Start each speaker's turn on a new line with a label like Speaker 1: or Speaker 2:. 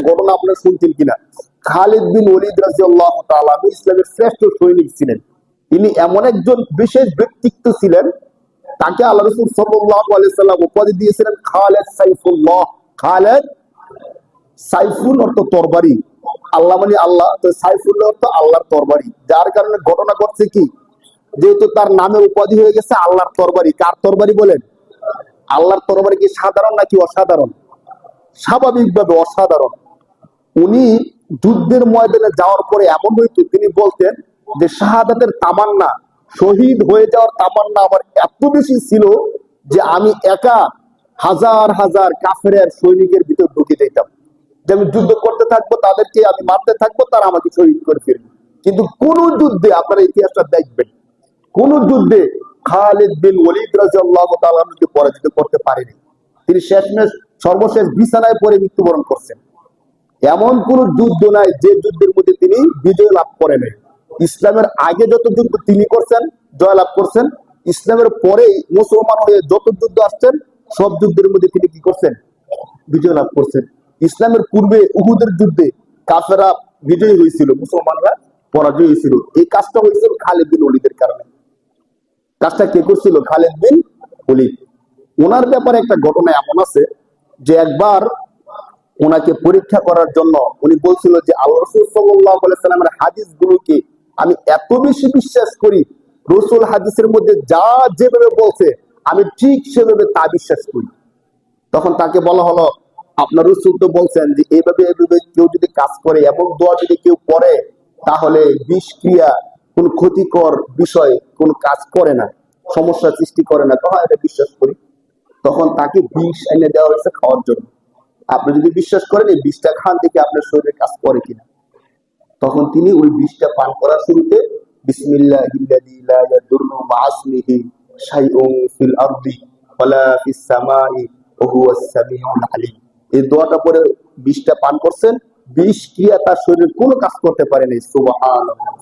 Speaker 1: ঘটনা আপনারা শুনছেন কিনা, খালিদ বিন ওলীদ রাদিয়াল্লাহু তাআলা ইসলামের শ্রেষ্ঠ সৈনিক ছিলেন। তিনি এমন একজন বিশেষ ব্যক্তিত্ব ছিলেন, তাকে আল্লাহ রাসূল সাল্লাল্লাহু আলাইহি সাল্লাম উপাধি দিয়েছিলেন খালেদ সাইফুল্লাহ। খালেদ, সাইফুল অর্থ তরবারি, আল্লাহ মানে আল্লাহ, তো সাইফুল্লাহ অর্থ আল্লাহর তরবারি। যার কারণে ঘটনা ঘটছে কি, যেহেতু তার নামের উপাধি হয়ে গেছে আল্লাহর তরবারি। কার তরবারি বলেন? আল্লাহর তরবারি। কি সাধারণ নাকি অসাধারণ? স্বাভাবিকভাবে অসাধারণ। উনি যুদ্ধের ময়দানে যাওয়ার পরে এমন হইতো, তিনি বলতেন যে শাহাদাতের তামান্না, শহীদ হয়ে যাওয়ার তামান্না আমার এত বেশি ছিল যে আমি একা হাজার হাজার কাফেরের সৈনিকের ভিতর ঢুকে যেতাম, যে আমি যুদ্ধ করতে থাকবো, তাদেরকে আমি মারতে থাকবো, তারা আমাকে শহীদ করে ফেলবে। কিন্তু কোন যুদ্ধে, আপনারা ইতিহাসটা দেখবেন, কোন যুদ্ধে খালিদ বিন ওলীদ রাদিয়াল্লাহু তাআলা কে পরাজিত করতে পারেনি। তিনি শেষমেশ সর্বশেষ বিছানায় পড়ে মৃত্যুবরণ করছেন। এমন কোন যুদ্ধ নাই যে যুদ্ধের মধ্যে তিনি বিজয় লাভ করেন। ইসলামের আগে যত যুদ্ধ তিনি করছেন, জয়লাভ করছেন, ইসলামের পরেই মুসলমান হয়ে যত যুদ্ধ আসছেন, সব যুদ্ধের মধ্যে তিনি কি করছেন? বিজয় লাভ করছেন। ইসলামের পূর্বে উহুদের যুদ্ধে কাফেররা বিজয়ী হয়েছিল, মুসলমানরা পরাজয় হয়েছিল। এই কাজটা হয়েছিল খালিদ বিন ওলীদের কারণে। কাজটা কে করছিল? খালিদ বিন ওলীদ। ওনার ব্যাপারে একটা ঘটনা এমন আছে যে একবার ওনাকে পরীক্ষা করার জন্য উনি বলছিল যে আল্লাহ রাসূল সাল্লাল্লাহু আলাইহি সাল্লামের হাদিসগুলোকে আমি এত বেশি বিশ্বাস করি, রাসূল হাদিসের মধ্যে যা যেভাবে বলছে আমি ঠিক সেভাবে তা বিশ্বাস করি। তখন তাকে বলা হলো, আপনার রাসূল তো বলছেন যে এইভাবে এইভাবে কেউ যদি কাজ করে এবং দোয়া যদি কেউ করে, তাহলে বিষক্রিয়া কোন ক্ষতিকর বিষয় কোন কাজ করে না, সমস্যা সৃষ্টি করে না, তখন এটা বিশ্বাস করি। তখন তাকে বিষ এনে দেওয়া হয়েছে খাওয়ার জন্য। আপনি যদি বিশ্বাস করেন এই বিষটা খান, দেখে আপনার শরীরে কাজ করে কিনা। তখন তিনি ওই বিষটা পান করার শুরুতে বিসমিল্লাহিল্লাযী লা ইয়াদুররু মা ইসমিহি শাইউন ফিল আরদি ওয়ালা ফিস সামাই ওয়া হুয়াস সামিউল আলিম, এই দোয়াটা পরে বিষটা পান করছেন। বিষ ক্রিয়া তার শরীরে কোনো কাজ করতে পারেনি। সুবহানাল্লাহ।